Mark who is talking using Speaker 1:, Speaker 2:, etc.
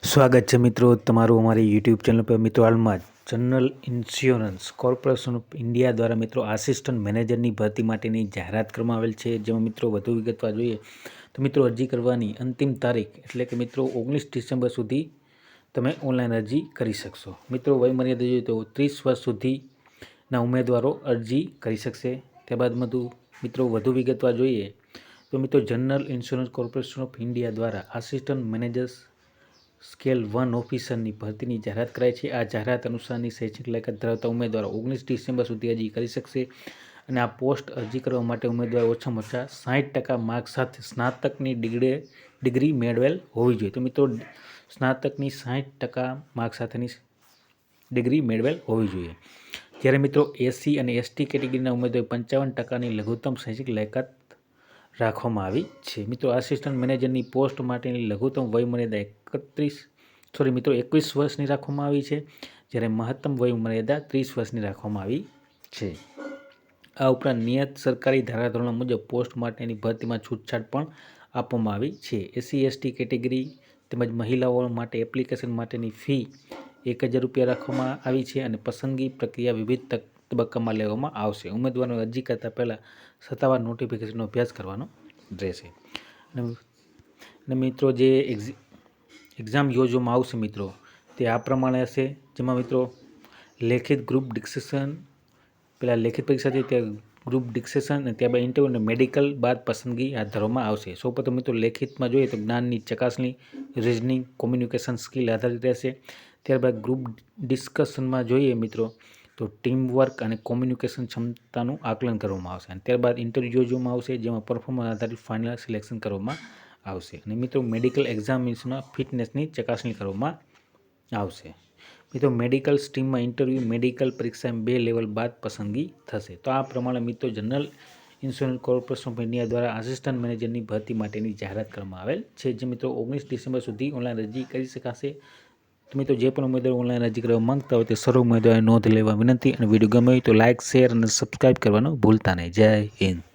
Speaker 1: સ્વાગત છે મિત્રો તમારું અમારી યુટ્યુબ ચેનલ પર। મિત્રો હાલમાં general insurance corporation of India દ્વારા મિત્રો આસિસ્ટન્ટ મેનેજરની ભરતી માટેની જાહેરાત કરવામાં આવેલ છે। જેમાં મિત્રો વધુ વિગતવાર જોઈએ તો મિત્રો અરજી કરવાની અંતિમ તારીખ એટલે કે મિત્રો 19 ડિસેમ્બર સુધી તમે ઓનલાઈન અરજી કરી શકશો। મિત્રો વયમર્યાદા જોઈએ તો 30 વર્ષ સુધીના ઉમેદવારો અરજી કરી શકશે। ત્યારબાદ મિત્રો વધુ વિગતવાર જોઈએ તો મિત્રો general insurance corporation of India દ્વારા આસિસ્ટન્ટ મેનેજર્સ સ્કેલ 1 ઓફિસરની ભરતીની જાહેરાત કરાઈ છે। આ જાહેરાત અનુસારની શૈક્ષણિક લાયકાત ધરાવતા ઉમેદવારો 19 ડિસેમ્બર સુધી અરજી કરી શકશે અને આ પોસ્ટ અરજી કરવા માટે ઉમેદવારો ઓછામાં ઓછા 60% માર્ક સાથે સ્નાતકની ડિગ્રી મેળવેલ હોવી જોઈએ। તો મિત્રો સ્નાતકની 60% માર્ક સાથેની ડિગ્રી મેળવેલ હોવી જોઈએ। જ્યારે મિત્રો એસસી અને એસટી કેટેગરીના ઉમેદવારો 55%ની લઘુત્તમ શૈક્ષણિક લાયકાત રાખવામાં આવી છે। મિત્રો આસિસ્ટન્ટ મેનેજરની પોસ્ટ માટેની લઘુત્તમ વયમર્યાદા 21 વર્ષની રાખવામાં આવી છે, જ્યારે મહત્તમ વયમર્યાદા 30 વર્ષની રાખવામાં આવી છે। આ ઉપરાંત નિયત સરકારી ધારાધોરણો મુજબ પોસ્ટ માટેની ભરતીમાં છૂટછાટ પણ આપવામાં આવી છે। એસસી એસટી કેટેગરી તેમજ મહિલાઓ માટે એપ્લિકેશન માટેની ફી 1000 રૂપિયા રાખવામાં આવી છે અને પસંદગી પ્રક્રિયા વિવિધ તબક્કામાં લેવામાં આવશે। ઉમેદવારોને અરજી કરતા પહેલાં સત્તાવાર નોટિફિકેશનનો અભ્યાસ કરવાનો રહેશે। અને મિત્રો જે એક્ઝામ યોજવામાં આવશે મિત્રો તે આ પ્રમાણે હશે, જેમાં મિત્રો લેખિત ગ્રુપ ડિસ્કશન, પહેલાં લેખિત પરીક્ષા છે ત્યાં ગ્રુપ ડિસ્કશન અને ત્યારબાદ ઇન્ટરવ્યૂ અને મેડિકલ બાદ પસંદગી હાથ ધરવામાં આવશે। સૌપ્રથમ મિત્રો લેખિતમાં જોઈએ તો જ્ઞાનની ચકાસણી, રિઝનિંગ, કોમ્યુનિકેશન સ્કિલ આધારિત રહેશે। ત્યારબાદ ગ્રુપ ડિસ્કશનમાં જોઈએ મિત્રો તો ટીમ વર્ક અને કોમ્યુનિકેશન ક્ષમતાનું આકલન કરવામાં આવશે અને ત્યારબાદ ઇન્ટરવ્યૂ યોજવામાં આવશે, જેમાં પરફોર્મન્સ આધારિત ફાઇનલ સિલેક્શન કરવામાં આવશે અને મિત્રો મેડિકલ એક્ઝામિનેશનમાં ફિટનેસની ચકાસણી કરવામાં આવશે। મિત્રો મેડિકલ સ્ટ્રીમમાં ઇન્ટરવ્યૂ મેડિકલ પરીક્ષા 2 લેવલ બાદ પસંદગી થશે। તો આ પ્રમાણે મિત્રો general insurance corporation of India દ્વારા આસિસ્ટન્ટ મેનેજરની ભરતી માટેની જાહેરાત કરવામાં આવેલ છે, જે મિત્રો 19 ડિસેમ્બર સુધી ઓનલાઈન અરજી કરી શકાશે। તો મિત્રો જે પણ ઉમેદવારો ઓનલાઈન અરજી કરવા માંગતા હોય તે સર્વ ઉમેદવારોએ નોંધ લેવા વિનંતી અને વિડીયો ગમે તો લાઇક, શેર અને સબસ્ક્રાઈબ કરવાનું ભૂલતા નહીં। જય હિન્દ।